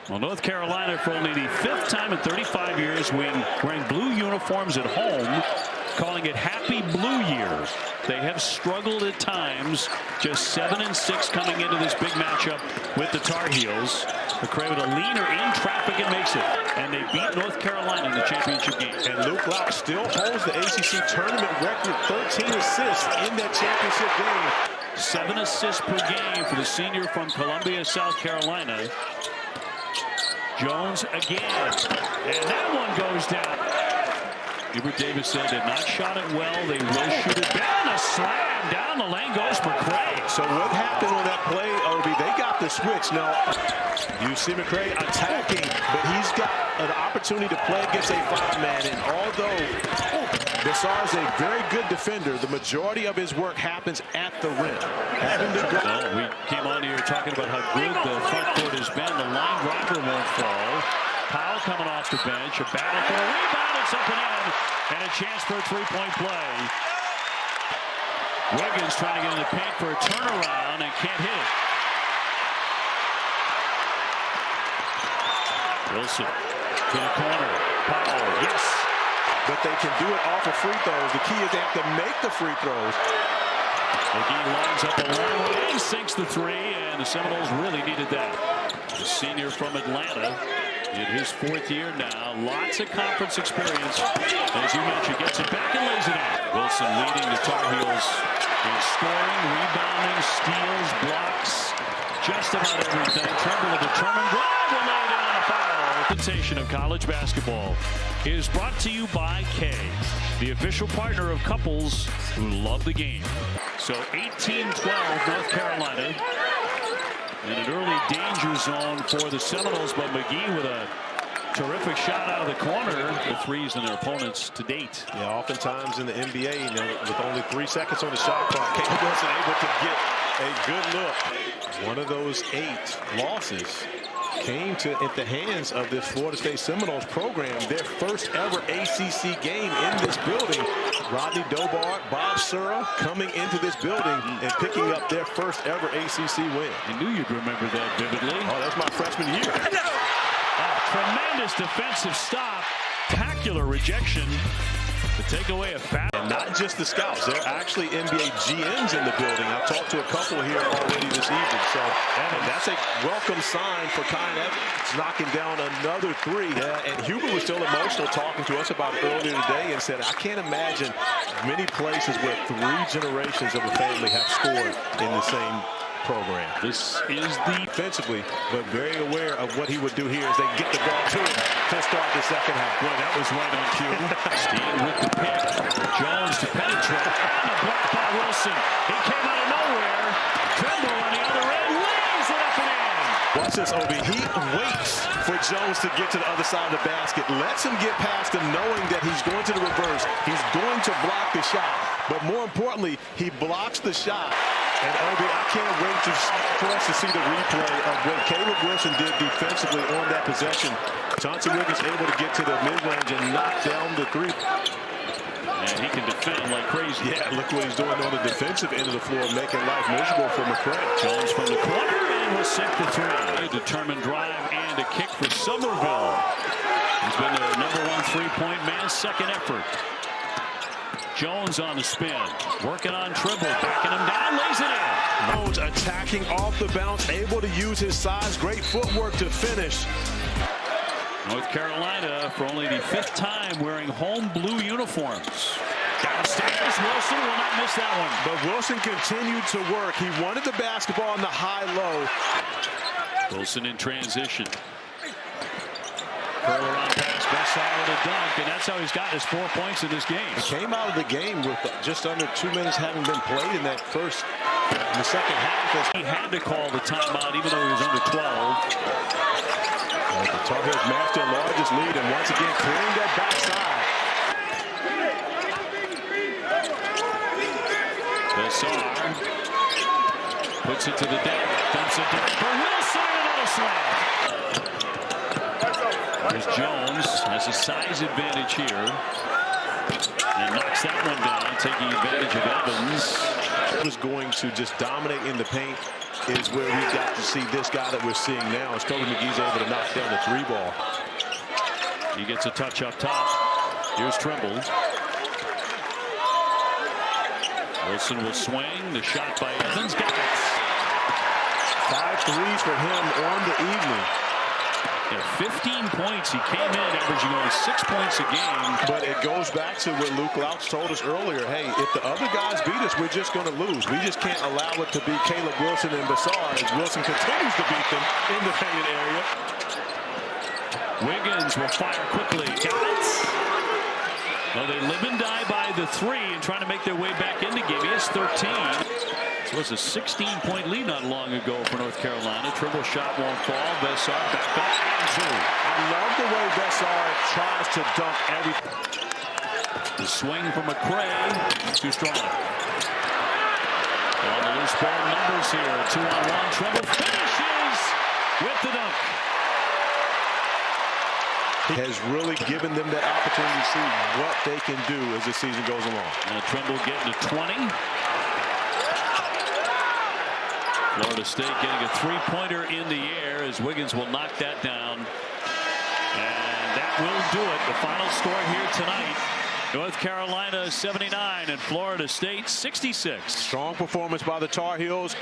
Well, North Carolina, for only the 5th time in 35 years, wearing blue uniforms at home, calling it Happy Blue Year. They have struggled at times, just 7-6 coming into this big matchup with the Tar Heels. McCray with a leaner in traffic and makes it. And they beat North Carolina in the championship game. And Luke Louch still holds the ACC tournament record, 13 assists in that championship game. 7 assists per game for the senior from Columbia, South Carolina. Jones again, and that one goes down. Hubert Davis said they've not shot it well. They will shoot it down. A slam down the lane goes McCray. So what happened on that play, Obi? They got the switch. Now, you see McCray attacking, but he's got an opportunity to play against a 5-man. And although Besar is a very good defender, the majority of his work happens at the rim. We came on here talking about how good the front court has been. The line driver won't fall. Powell coming off the bench. A battle for a rebound. It's up and in. And a chance for a three-point play. Wiggins trying to get in the paint for a turnaround and can't hit it. Wilson to the corner. Powell, yes. But they can do it off of free throws. The key is they have to make the free throws. McGee lines up a long way and sinks the three, and the Seminoles really needed that. The senior from Atlanta in his 4th year now. Lots of conference experience. As you mentioned, gets it back and lays it out. Wilson leading the Tar Heels in scoring, rebounding, steals, blocks, just about everything. Trimble a determined drive will lay down a foul. The presentation of college basketball is brought to you by Kay, the official partner of couples who love the game. So 18-12 North Carolina in an early danger zone for the Seminoles, but McGee with a terrific shot out of the corner. The threes in their opponents to date. Yeah, oftentimes in the NBA, with only 3 seconds on the shot clock, Caleb wasn't able to get a good look. One of those 8 losses came at the hands of this Florida State Seminoles program. Their first ever ACC game in this building. Rodney Dobart, Bob Sura coming into this building and picking up their first ever ACC win. I knew you'd remember that vividly. Oh, that's my freshman year. Tremendous defensive stop. Spectacular rejection to take away a foul. And not just the scouts. There are actually NBA GMs in the building. I've talked to a couple here already this evening. So and that's a welcome sign for Kyan Evans, knocking down another 3. And Hubert was still emotional talking to us about it earlier today and said, I can't imagine many places where 3 generations of a family have scored in the same program. This is defensively, but very aware of what he would do here as they get the ball to him to start the second half. Boy, that was right on cue. Steen with the pick. Jones to penetrate. And a block by Wilson. He came out of nowhere. Trimble on the other end. Lays it up and in. Watch this, Obi. He waits for Jones to get to the other side of the basket. Lets him get past him knowing that he's going to the reverse. He's going to block the shot. But more importantly, he blocks the shot. And Obi, I can't wait for us to see the replay of what Caleb Wilson did defensively on that possession. Johnson Wiggins able to get to the mid-range and knock down the 3. And he can defend like crazy. Yeah, look what he's doing on the defensive end of the floor, making life miserable for McCray. Jones from the corner and will sink the 3. A determined drive and a kick for Somerville. He's been their #1 3-point man, second effort. Jones on the spin, working on Trimble, backing him down, lays it in. Jones attacking off the bounce, able to use his size, great footwork to finish. North Carolina, for only the 5th time, wearing home blue uniforms. Downstairs, Wilson will not miss that one. But Wilson continued to work. He wanted the basketball in the high-low. Wilson in transition. Curl around pass, Besar with a dunk, and that's how he's got his 4 points in this game. He came out of the game with just under 2 minutes having been played in the second half. He had to call the timeout even though he was under 12. The Tar Heels matched their largest lead and once again clearing that backside. Besar puts it to the deck, dumps it down for Wilson, another slam. There's Jones, has a size advantage here, and knocks that one down, taking advantage of Evans. Was going to just dominate in the paint is where we got to see this guy that we're seeing now as Kobe McGee's able to knock down the 3-ball. He gets a touch up top. Here's Trimble. Wilson will swing. The shot by Evans. Got it. 5 threes for him on the evening. Yeah, 15 points. He came in averaging only 6 points a game. But it goes back to what Luke Louch told us earlier. Hey, if the other guys beat us, we're just going to lose. We just can't allow it to be Caleb Wilson and Bassar as Wilson continues to beat them in the painted area. Wiggins will fire quickly. Got it. Well, they live and die by the 3 and trying to make their way back into game. He has 13. So it's a 16-point lead not long ago for North Carolina. Trimble shot won't fall. Bassar back up and 2. I love the way Bassar tries to dunk everything. The swing from McCray. Too strong. On the loose ball numbers here. 2-on-1. Trimble finishes with the dunk. He has really given them that opportunity to see what they can do as the season goes along. Now Trimble getting to 20. Florida State getting a 3-pointer in the air as Wiggins will knock that down. And that will do it. The final score here tonight. North Carolina 79 and Florida State 66. Strong performance by the Tar Heels.